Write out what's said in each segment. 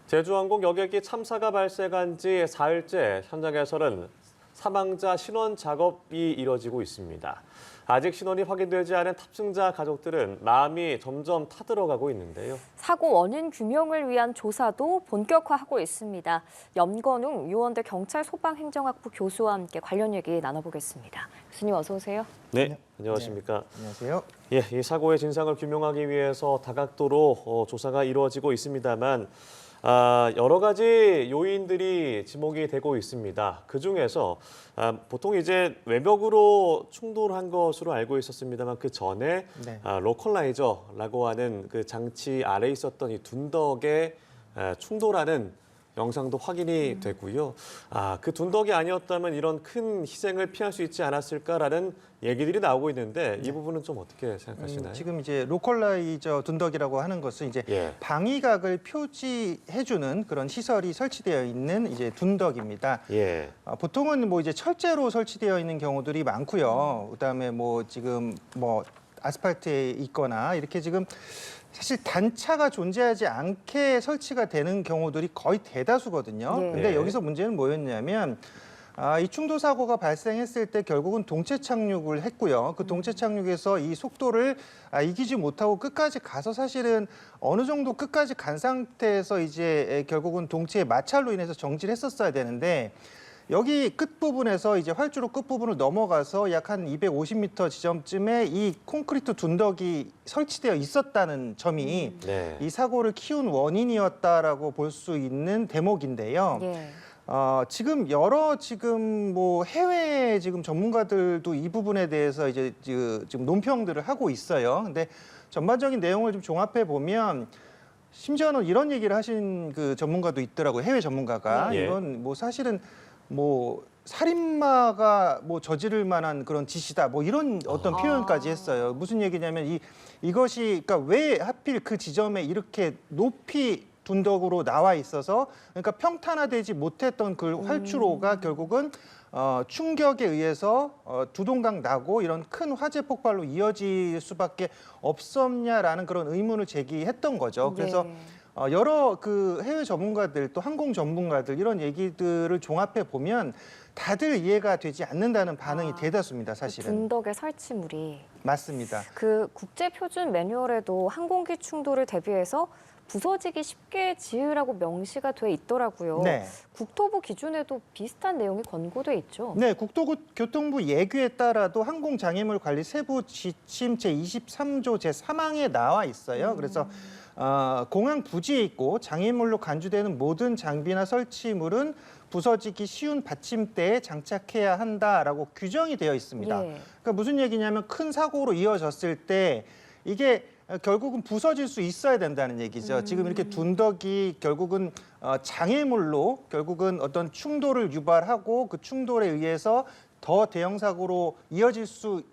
제주항공 여객기 참사가 발생한 지 사흘째 현장에서는 사망자 신원 작업이 이뤄지고 있습니다. 아직 신원이 확인되지 않은 탑승자 가족들은 마음이 점점 타들어가고 있는데요. 사고 원인 규명을 위한 조사도 본격화하고 있습니다. 염건웅 유원대 경찰 소방행정학부 교수와 함께 관련 얘기 나눠보겠습니다. 교수님 어서 오세요. 네, 안녕하십니까. 네, 안녕하세요. 예, 이 사고의 진상을 규명하기 위해서 다각도로 조사가 이루어지고 있습니다만 여러 가지 요인들이 지목이 되고 있습니다. 그중에서 보통 이제 외벽으로 충돌한 것으로 알고 있었습니다만 그 전에 네. 로컬라이저라고 하는 그 장치 아래에 있었던 이 둔덕에 충돌하는 영상도 확인이 되고요. 그 둔덕이 아니었다면 이런 큰 희생을 피할 수 있지 않았을까라는 얘기들이 나오고 있는데 이 부분은 좀 어떻게 생각하시나요? 지금 이제 로컬라이저 둔덕이라고 하는 것은 이제 예. 방위각을 표지해주는 그런 시설이 설치되어 있는 이제 둔덕입니다. 예. 보통은 뭐 이제 철제로 설치되어 있는 경우들이 많고요. 그다음에 뭐 지금 뭐 아스팔트에 있거나 이렇게 지금 사실 단차가 존재하지 않게 설치가 되는 경우들이 거의 대다수거든요. 네. 근데 여기서 문제는 뭐였냐면 이 충돌 사고가 발생했을 때 결국은 동체 착륙을 했고요. 그 동체 착륙에서 이 속도를 이기지 못하고 끝까지 가서 사실은 어느 정도 끝까지 간 상태에서 이제 결국은 동체의 마찰로 인해서 정지를 했었어야 되는데 여기 끝부분에서 이제 활주로 끝부분을 넘어가서 약 한 250m 지점쯤에 이 콘크리트 둔덕이 설치되어 있었다는 점이 네. 이 사고를 키운 원인이었다라고 볼 수 있는 대목인데요. 예. 지금 지금 뭐 해외 지금 전문가들도 이 부분에 대해서 이제 지금 논평들을 하고 있어요. 근데 전반적인 내용을 좀 종합해 보면 심지어는 이런 얘기를 하신 그 전문가도 있더라고요. 해외 전문가가. 예. 이건 뭐 사실은 뭐 살인마가 뭐 저지를 만한 그런 짓이다. 뭐 이런 어떤 표현까지 했어요. 무슨 얘기냐면 이것이 그러니까 왜 하필 그 지점에 이렇게 높이 둔덕으로 나와 있어서 그러니까 평탄화되지 못했던 그 활주로가 결국은 충격에 의해서 두동강 나고 이런 큰 화재 폭발로 이어질 수밖에 없었냐라는 그런 의문을 제기했던 거죠. 그래서 네. 여러 그 해외 전문가들 또 항공 전문가들 이런 얘기들을 종합해 보면 다들 이해가 되지 않는다는 반응이 대다수입니다. 사실은. 둔덕의 설치물이. 맞습니다. 그 국제 표준 매뉴얼에도 항공기 충돌을 대비해서 부서지기 쉽게 지으라고 명시가 돼 있더라고요. 네. 국토부 기준에도 비슷한 내용이 권고돼 있죠. 네, 국토교통부 예규에 따라도 항공장애물 관리 세부 지침 제23조 제3항에 나와 있어요. 그래서 공항 부지에 있고 장애물로 간주되는 모든 장비나 설치물은 부서지기 쉬운 받침대에 장착해야 한다라고 규정이 되어 있습니다. 예. 그러니까 무슨 얘기냐면 큰 사고로 이어졌을 때 이게 결국은 부서질 수 있어야 된다는 얘기죠. 지금 이렇게 둔덕이 결국은 장애물로 결국은 어떤 충돌을 유발하고 그 충돌에 의해서 더 대형 사고로 이어질 수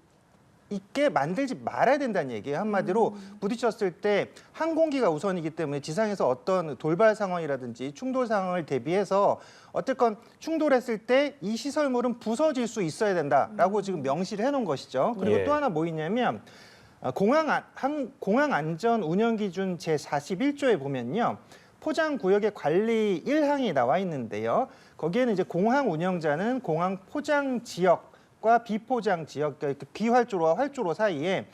있게 만들지 말아야 된다는 얘기예요. 한마디로 부딪혔을 때 항공기가 우선이기 때문에 지상에서 어떤 돌발 상황이라든지 충돌 상황을 대비해서 어쨌건 충돌했을 때 이 시설물은 부서질 수 있어야 된다라고 지금 명시를 해놓은 것이죠. 그리고 예. 또 하나 뭐 있냐면 공항 안전 운영 기준 제41조에 보면요. 포장 구역의 관리 1항이 나와 있는데요. 거기에는 이제 공항 운영자는 공항 포장 지역과 비포장 지역, 그러니까 비활주로와 활주로 사이에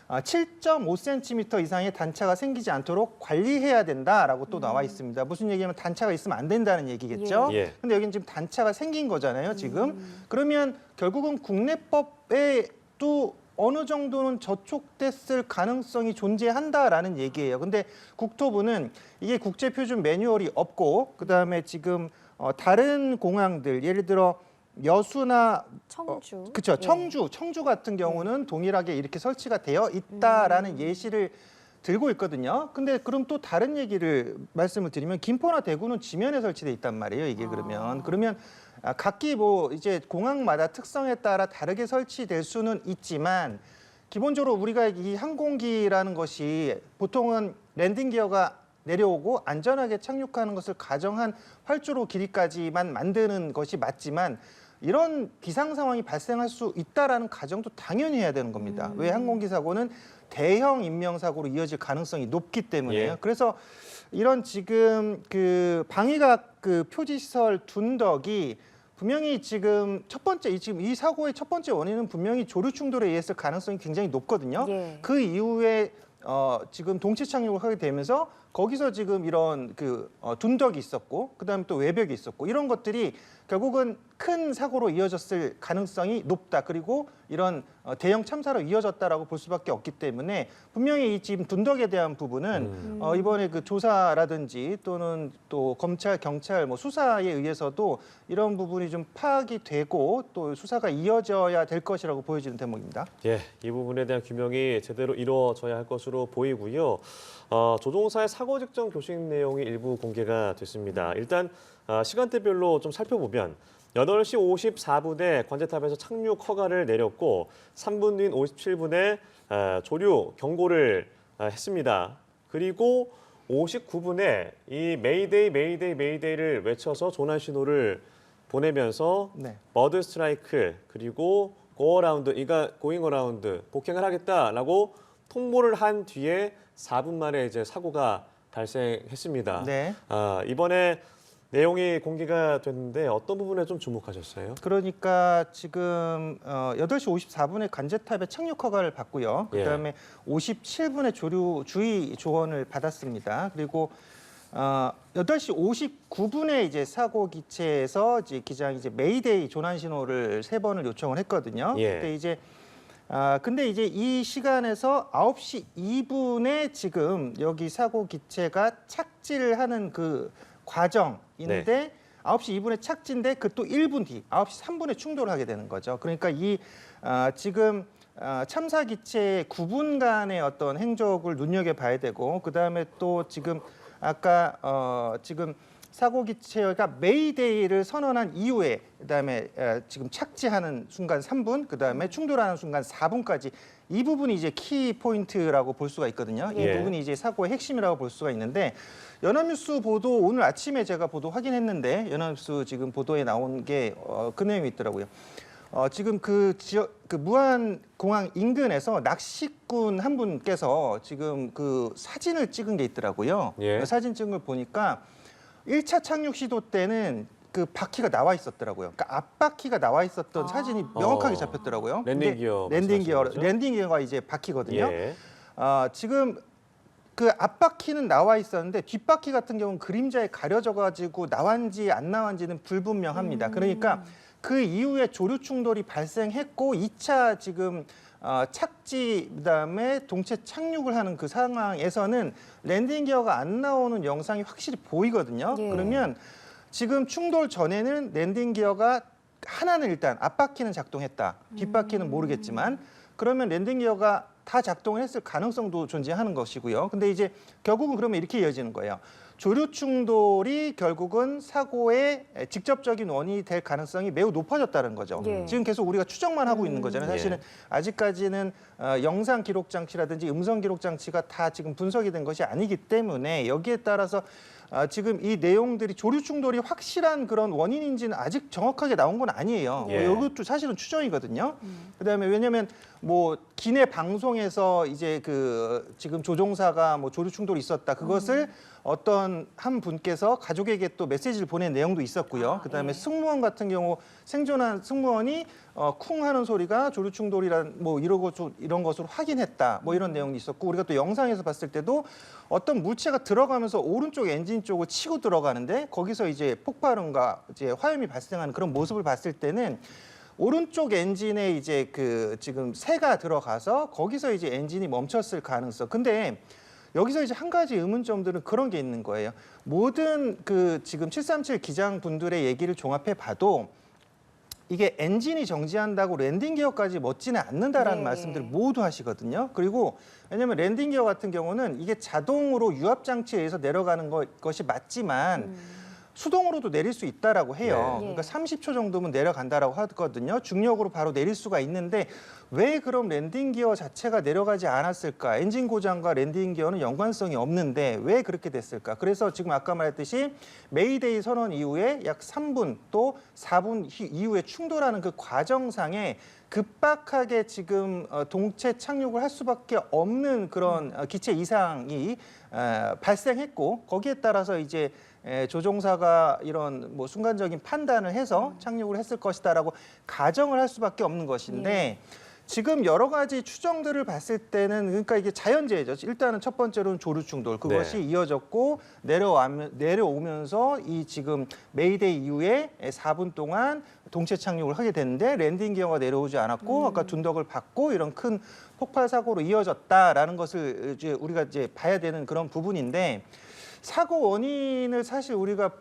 7.5cm 이상의 단차가 생기지 않도록 관리해야 된다라고 또 나와 있습니다. 무슨 얘기냐면 단차가 있으면 안 된다는 얘기겠죠. 예. 근데 여기는 지금 단차가 생긴 거잖아요, 지금. 그러면 결국은 국내법에 또 어느 정도는 저촉됐을 가능성이 존재한다라는 얘기예요. 근데 국토부는 이게 국제표준 매뉴얼이 없고 그다음에 지금 다른 공항들 예를 들어 여수나 청주. 그렇죠. 예. 청주 같은 경우는 동일하게 이렇게 설치가 되어 있다라는 예시를 들고 있거든요. 근데 그럼 또 다른 얘기를 말씀을 드리면 김포나 대구는 지면에 설치돼 있단 말이에요. 이게 그러면 각기 뭐 이제 공항마다 특성에 따라 다르게 설치될 수는 있지만 기본적으로 우리가 이 항공기라는 것이 보통은 랜딩 기어가 내려오고 안전하게 착륙하는 것을 가정한 활주로 길이까지만 만드는 것이 맞지만 이런 비상 상황이 발생할 수 있다라는 가정도 당연히 해야 되는 겁니다. 왜 항공기 사고는 대형 인명 사고로 이어질 가능성이 높기 때문에요. 예. 그래서 이런 지금 그 방위각 그 표지시설 둔덕이 분명히 지금 지금 이 사고의 첫 번째 원인은 분명히 조류 충돌에 의했을 가능성이 굉장히 높거든요. 예. 그 이후에 지금 동체 착륙을 하게 되면서 거기서 지금 이런 둔덕이 있었고 그다음에 또 외벽이 있었고 이런 것들이 결국은 큰 사고로 이어졌을 가능성이 높다. 그리고 이런 대형 참사로 이어졌다라고 볼 수밖에 없기 때문에 분명히 이 지금 둔덕에 대한 부분은 이번에 그 조사라든지 또는 또 검찰, 경찰 뭐 수사에 의해서도 이런 부분이 좀 파악이 되고 또 수사가 이어져야 될 것이라고 보여지는 대목입니다. 예, 이 부분에 대한 규명이 제대로 이루어져야 할 것으로 보이고요. 조종사의 사고 직전 교식 내용이 일부 공개가 됐습니다. 일단 시간대별로 좀 살펴보면 8시 54분에 관제탑에서 착륙 허가를 내렸고 3분 뒤인 57분에 조류 경고를 했습니다. 그리고 59분에 이 메이데이를 외쳐서 조난 신호를 보내면서 네. 버드 스트라이크 그리고 고잉 어라운드 복행을 하겠다라고 통보를 한 뒤에 4분 만에 이제 사고가 발생했습니다. 네. 이번에 내용이 공개가 됐는데 어떤 부분에 좀 주목하셨어요? 그러니까 지금 8시 54분에 관제탑에 착륙 허가를 받고요. 예. 그다음에 57분에 조류 주의 조언을 받았습니다. 그리고 8시 59분에 이제 사고 기체에서 이제 기장이 이제 메이데이 조난 신호를 3번을 요청을 했거든요. 예. 근데 이제 이 시간에서 9시 2분에 지금 여기 사고 기체가 착지를 하는 그 과정인데 네. 9시 2분에 착지인데 그 또 1분 뒤 9시 3분에 충돌을 하게 되는 거죠. 그러니까 지금 참사 기체의 9분간의 어떤 행적을 눈여겨봐야 되고 그다음에 또 지금 아까 지금 사고 기체가 메이데이를 선언한 이후에 그다음에 지금 착지하는 순간 3분, 그다음에 충돌하는 순간 4분까지 이 부분이 이제 키 포인트라고 볼 수가 있거든요. 이 예. 부분이 이제 사고의 핵심이라고 볼 수가 있는데 연합뉴스 보도 오늘 아침에 제가 보도 확인했는데 연합뉴스 지금 보도에 나온 게 그 내용이 있더라고요. 지금 그 무안 공항 인근에서 낚시꾼 한 분께서 지금 그 사진을 찍은 게 있더라고요. 예. 그 사진 찍은 걸 보니까 1차 착륙 시도 때는 그 바퀴가 나와 있었더라고요. 그러니까 앞바퀴가 나와 있었던 사진이 명확하게 잡혔더라고요. 랜딩 근데 기어 랜딩 기어가 이제 바퀴거든요. 예. 지금 그 앞바퀴는 나와 있었는데 뒷바퀴 같은 경우는 그림자에 가려져 가지고 나왔는지 안 나왔는지는 불분명합니다. 그러니까 그 이후에 조류 충돌이 발생했고 2차 지금 착지 그다음에 동체 착륙을 하는 그 상황에서는 랜딩 기어가 안 나오는 영상이 확실히 보이거든요. 예. 그러면 지금 충돌 전에는 랜딩 기어가 하나는 일단 앞바퀴는 작동했다. 뒷바퀴는 모르겠지만 그러면 랜딩 기어가 다 작동을 했을 가능성도 존재하는 것이고요. 근데 이제 결국은 그러면 이렇게 이어지는 거예요. 조류 충돌이 결국은 사고의 직접적인 원인이 될 가능성이 매우 높아졌다는 거죠. 예. 지금 계속 우리가 추정만 하고 있는 거잖아요. 사실은 예. 아직까지는 영상 기록 장치라든지 음성 기록 장치가 다 지금 분석이 된 것이 아니기 때문에 여기에 따라서 지금 이 내용들이 조류 충돌이 확실한 그런 원인인지는 아직 정확하게 나온 건 아니에요. 예. 이것도 사실은 추정이거든요. 그다음에 왜냐하면 뭐 기내 방송에서 이제 그 지금 조종사가 뭐 조류 충돌이 있었다 그것을 어떤 한 분께서 가족에게 또 메시지를 보낸 내용도 있었고요. 그다음에 예. 승무원 같은 경우 생존한 승무원이 쿵 하는 소리가 조류 충돌이란 뭐 이런 것으로 확인했다. 뭐 이런 내용이 있었고 우리가 또 영상에서 봤을 때도 어떤 물체가 들어가면서 오른쪽 엔진 쪽을 치고 들어가는데 거기서 이제 폭발음과 이제 화염이 발생하는 그런 모습을 봤을 때는 오른쪽 엔진에 이제 그 지금 새가 들어가서 거기서 이제 엔진이 멈췄을 가능성. 근데 여기서 이제 한 가지 의문점들은 그런 게 있는 거예요. 모든 그 지금 737 기장 분들의 얘기를 종합해 봐도 이게 엔진이 정지한다고 랜딩 기어까지 멋지는 않는다라는 네. 말씀들을 모두 하시거든요. 그리고 왜냐하면 랜딩 기어 같은 경우는 이게 자동으로 유압 장치에 의해서 내려가는 것이 맞지만 수동으로도 내릴 수 있다라고 해요. 네. 그러니까 30초 정도면 내려간다라고 하거든요. 중력으로 바로 내릴 수가 있는데 왜 그럼 랜딩 기어 자체가 내려가지 않았을까? 엔진 고장과 랜딩 기어는 연관성이 없는데 왜 그렇게 됐을까? 그래서 지금 아까 말했듯이 메이데이 선언 이후에 약 3분 또 4분 이후에 충돌하는 그 과정상에 급박하게 지금 동체 착륙을 할 수밖에 없는 그런 기체 이상이 발생했고 거기에 따라서 이제 조종사가 이런 뭐 순간적인 판단을 해서 착륙을 했을 것이다라고 가정을 할 수밖에 없는 것인데 지금 여러 가지 추정들을 봤을 때는 그러니까 이게 자연재해죠. 일단은 첫 번째로는 조류 충돌 그것이 네. 이어졌고 내려오면서 이 지금 메이데이 이후에 4분 동안 동체 착륙을 하게 됐는데 랜딩 기어가 내려오지 않았고 아까 둔덕을 받고 이런 큰 폭발 사고로 이어졌다라는 것을 이제 우리가 이제 봐야 되는 그런 부분인데 사고 원인을 사실 우리가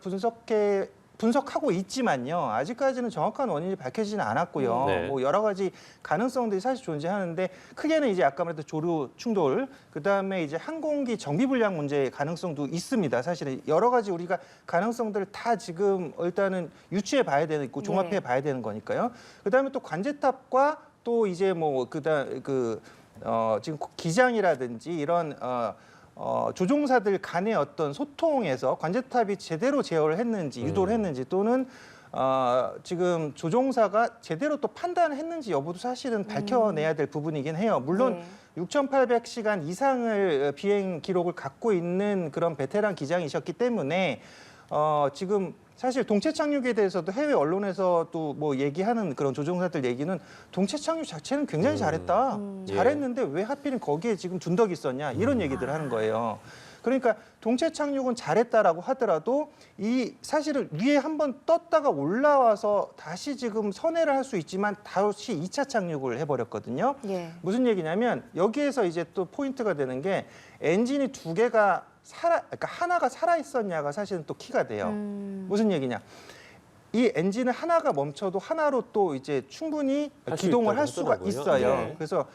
분석하고 있지만요. 아직까지는 정확한 원인이 밝혀지지는 않았고요. 네. 뭐 여러 가지 가능성들이 사실 존재하는데 크게는 이제 아까 말했던 조류 충돌, 그다음에 이제 항공기 정비 불량 문제의 가능성도 있습니다. 사실은 여러 가지 우리가 가능성들을 다 지금 일단은 유추해 봐야 되는 있고 종합해 네. 봐야 되는 거니까요. 그다음에 또 관제탑과 또 이제 뭐 지금 기장이라든지 이런 조종사들 간의 어떤 소통에서 관제탑이 제대로 제어를 했는지 유도를 했는지 또는 지금 조종사가 제대로 또 판단을 했는지 여부도 사실은 밝혀내야 될 부분이긴 해요. 물론 네. 6,800시간 이상을 비행 기록을 갖고 있는 그런 베테랑 기장이셨기 때문에 지금 사실 동체 착륙에 대해서도 해외 언론에서도 뭐 얘기하는 그런 조종사들 얘기는 동체 착륙 자체는 굉장히 잘했다. 잘했는데 왜 하필은 거기에 지금 둔덕이 있었냐 이런 얘기들 하는 거예요. 그러니까 동체 착륙은 잘했다라고 하더라도 이 사실은 위에 한번 떴다가 올라와서 다시 지금 선회를 할 수 있지만 다시 2차 착륙을 해버렸거든요. 예. 무슨 얘기냐면 여기에서 이제 또 포인트가 되는 게 엔진이 두 개가 그러니까 하나가 살아 있었냐가 사실은 또 키가 돼요. 무슨 얘기냐? 이 엔진은 하나가 멈춰도 하나로 또 이제 충분히 할수 기동을 있다고 할 수가 하더라고요. 있어요. 네. 그래서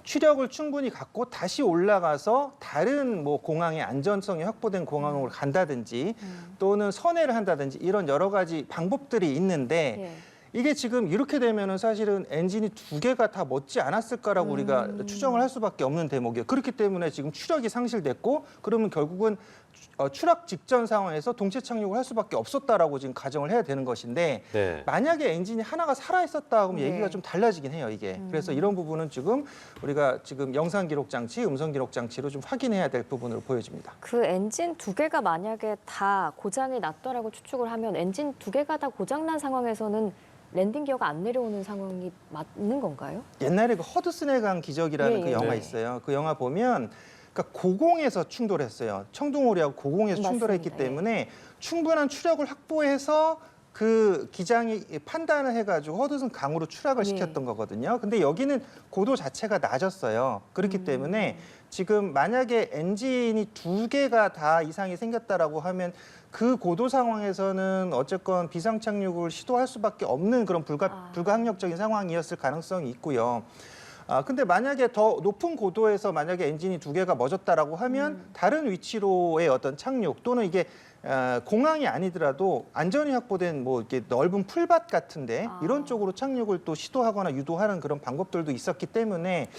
추력을 충분히 갖고 다시 올라가서 다른 뭐 공항의 안전성이 확보된 공항으로 간다든지 또는 선회를 한다든지 이런 여러 가지 방법들이 있는데 예. 이게 지금 이렇게 되면은 사실은 엔진이 두 개가 다 멋지 않았을까라고 우리가 추정을 할 수밖에 없는 대목이에요. 그렇기 때문에 지금 추력이 상실됐고 그러면 결국은 추락 직전 상황에서 동체 착륙을 할 수밖에 없었다라고 지금 가정을 해야 되는 것인데 네. 만약에 엔진이 하나가 살아있었다 하면 네. 얘기가 좀 달라지긴 해요, 이게. 그래서 이런 부분은 지금 우리가 지금 영상 기록 장치, 음성 기록 장치로 좀 확인해야 될 부분으로 보여집니다. 그 엔진 두 개가 만약에 다 고장이 났더라고 추측을 하면 엔진 두 개가 다 고장난 상황에서는 랜딩 기어가 안 내려오는 상황이 맞는 건가요? 옛날에 그 허드슨의 강 기적이라는 예, 그 예. 영화 네. 있어요. 그 영화 보면 그러니까 고공에서 충돌했어요. 청둥오리하고 고공에서 충돌했기 맞습니다. 예. 때문에 충분한 추력을 확보해서 그 기장이 판단을 해가지고 허드슨 강으로 추락을 예. 시켰던 거거든요. 근데 여기는 고도 자체가 낮았어요. 그렇기 때문에 지금 만약에 엔진이 두 개가 다 이상이 생겼다라고 하면 그 고도 상황에서는 어쨌건 비상 착륙을 시도할 수밖에 없는 그런 불가항력적인 상황이었을 가능성이 있고요. 근데 만약에 더 높은 고도에서 만약에 엔진이 두 개가 멎었다라고 하면 다른 위치로의 어떤 착륙 또는 이게 공항이 아니더라도 안전이 확보된 뭐 이렇게 넓은 풀밭 같은데 이런 쪽으로 착륙을 또 시도하거나 유도하는 그런 방법들도 있었기 때문에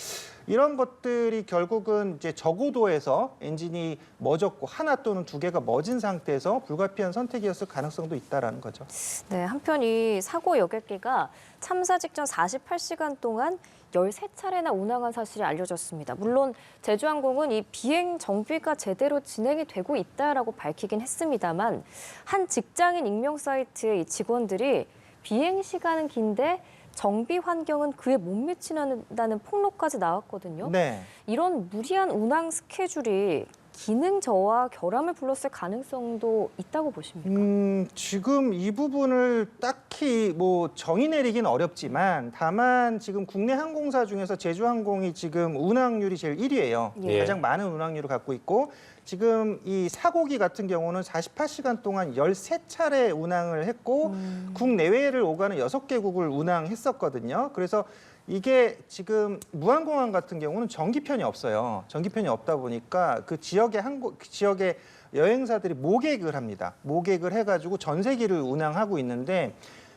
이런 것들이 결국은 이제 저고도에서 엔진이 멎었고 하나 또는 두 개가 멎은 상태에서 불가피한 선택이었을 가능성도 있다라는 거죠. 네, 한편 이 사고 여객기가 참사 직전 48시간 동안 13차례나 운항한 사실이 알려졌습니다. 물론 제주항공은 이 비행 정비가 제대로 진행이 되고 있다라고 밝히긴 했습니다만 한 직장인 익명 사이트의 이 직원들이 비행 시간은 긴데 정비 환경은 그에 못 미친다는 폭로까지 나왔거든요. 네. 이런 무리한 운항 스케줄이 기능 저하 결함을 불렀을 가능성도 있다고 보십니까? 지금 이 부분을 딱히 뭐 정의 내리긴 어렵지만 다만 지금 국내 항공사 중에서 제주항공이 지금 운항률이 제일 1위예요. 예. 가장 많은 운항률을 갖고 있고 지금 이 사고기 같은 경우는 48시간 동안 13차례 운항을 했고 국내외를 오가는 6개국을 운항했었거든요. 그래서 이게 지금 무안공항 같은 경우는 정기편이 없어요. 정기편이 없다 보니까 그 지역의 여행사들이 모객을 합니다. 모객을 해가지고 전세기를 운항하고 있는데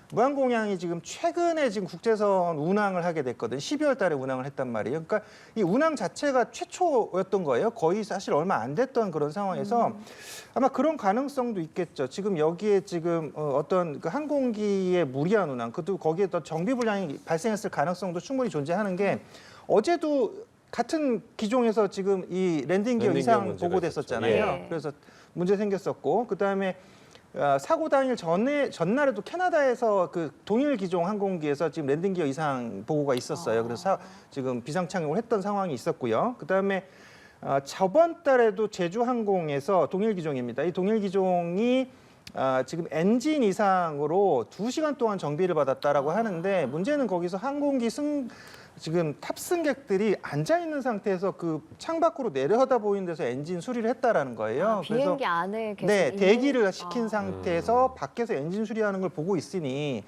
무한공양이 지금 최근에 지금 국제선 운항을 하게 됐거든. 12월 달에 운항을 했단 말이에요. 그러니까 이 운항 자체가 최초였던 거예요. 거의 사실 얼마 안 됐던 그런 상황에서 아마 그런 가능성도 있겠죠. 지금 여기에 지금 어떤 그 항공기의 무리한 운항, 그것도 거기에 또 정비 불량이 발생했을 가능성도 충분히 존재하는 게 어제도 같은 기종에서 지금 이 랜딩 기어 랜딩 기어 이상 문제가 보고됐었잖아요. 있었죠. 예. 그래서 문제 생겼었고 그다음에 사고 당일 전날에도 캐나다에서 그 동일 기종 항공기에서 지금 랜딩 기어 이상 보고가 있었어요. 그래서 지금 비상 착륙을 했던 상황이 있었고요. 그다음에 저번 달에도 제주항공에서 동일 기종입니다. 이 동일 기종이 지금 엔진 이상으로 2시간 동안 정비를 받았다라고 하는데 문제는 거기서 항공기 지금 탑승객들이 앉아 있는 상태에서 그 창밖으로 내려다 보이는 데서 엔진 수리를 했다라는 거예요. 비행기 안에 계속 네, 있는- 대기를 시킨 상태에서 밖에서 엔진 수리하는 걸 보고 있으니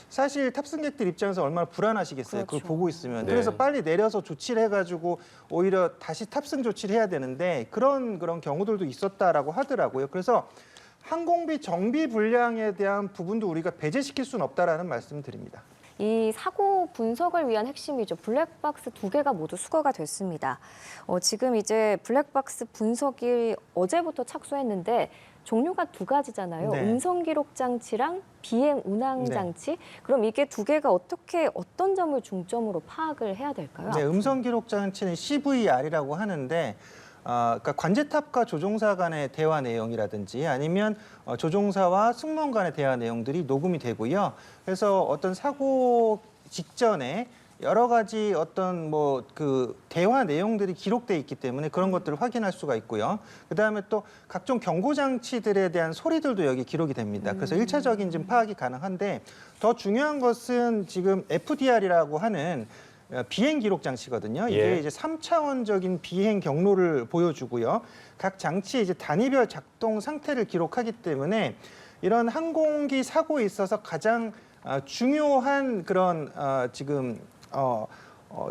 사실 탑승객들 입장에서 얼마나 불안하시겠어요. 그걸 그렇죠. 보고 있으면. 네. 그래서 빨리 내려서 조치를 해가지고 오히려 다시 탑승 조치를 해야 되는데 그런 경우들도 있었다라고 하더라고요. 그래서 항공비 정비 불량에 대한 부분도 우리가 배제시킬 수는 없다라는 말씀을 드립니다. 이 사고 분석을 위한 핵심이죠. 블랙박스 2개가 모두 수거가 됐습니다. 지금 이제 블랙박스 분석이 어제부터 착수했는데 종류가 2가지잖아요. 네. 음성 기록 장치랑 비행 운항 네. 장치. 그럼 이게 2개가 어떤 점을 중점으로 파악을 해야 될까요? 네, 음성 기록 장치는 CVR이라고 하는데 그러니까 관제탑과 조종사 간의 대화 내용이라든지 아니면 조종사와 승무원 간의 대화 내용들이 녹음이 되고요. 그래서 어떤 사고 직전에 여러 가지 어떤 그 대화 내용들이 기록돼 있기 때문에 그런 것들을 확인할 수가 있고요. 그다음에 또 각종 경고 장치들에 대한 소리들도 여기 기록이 됩니다. 그래서 1차적인 좀 파악이 가능한데 더 중요한 것은 지금 FDR이라고 하는 비행 기록 장치거든요. 이게 예. 이제 3차원적인 비행 경로를 보여주고요. 각 장치의 이제 단위별 작동 상태를 기록하기 때문에 이런 항공기 사고에 있어서 가장 중요한 그런 지금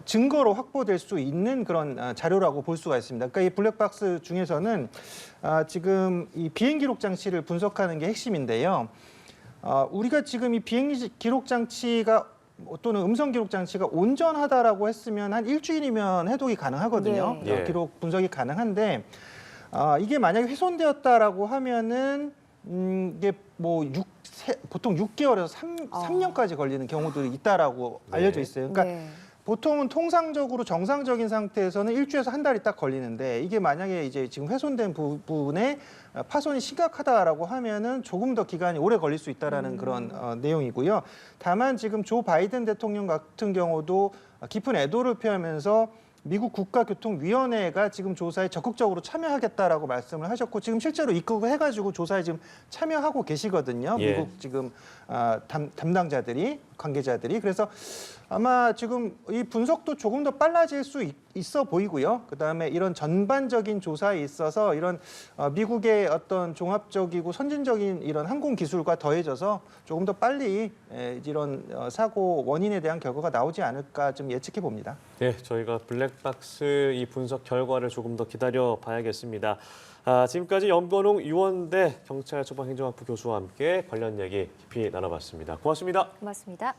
증거로 확보될 수 있는 그런 자료라고 볼 수가 있습니다. 그러니까 이 블랙박스 중에서는 지금 이 비행 기록 장치를 분석하는 게 핵심인데요. 우리가 지금 이 비행 기록 장치가 또는 음성 기록 장치가 온전하다라고 했으면 한 일주일이면 해독이 가능하거든요. 네. 예. 기록 분석이 가능한데 이게 만약에 훼손되었다라고 하면은 이게 보통 6개월에서 3년까지 걸리는 경우들이 있다라고 네. 알려져 있어요. 그러니까 네. 보통은 통상적으로 정상적인 상태에서는 일주에서 한 달이 딱 걸리는데 이게 만약에 이제 지금 훼손된 부분에 파손이 심각하다라고 하면은 조금 더 기간이 오래 걸릴 수 있다라는 그런 내용이고요. 다만 지금 조 바이든 대통령 같은 경우도 깊은 애도를 표하면서 미국 국가교통위원회가 지금 조사에 적극적으로 참여하겠다라고 말씀을 하셨고 지금 실제로 입국을 해가지고 조사에 지금 참여하고 계시거든요. 예. 미국 지금 담당자들이 관계자들이 그래서 아마 지금 이 분석도 조금 더 빨라질 수 있어 보이고요. 그다음에 이런 전반적인 조사에 있어서 이런 미국의 어떤 종합적이고 선진적인 이런 항공 기술과 더해져서 조금 더 빨리 이런 사고 원인에 대한 결과가 나오지 않을까 좀 예측해 봅니다. 네, 저희가 블랙박스 이 분석 결과를 조금 더 기다려 봐야겠습니다. 지금까지 염건웅 유원대 경찰 소방행정학부 교수와 함께 관련 얘기 깊이 나눠봤습니다. 고맙습니다. 고맙습니다.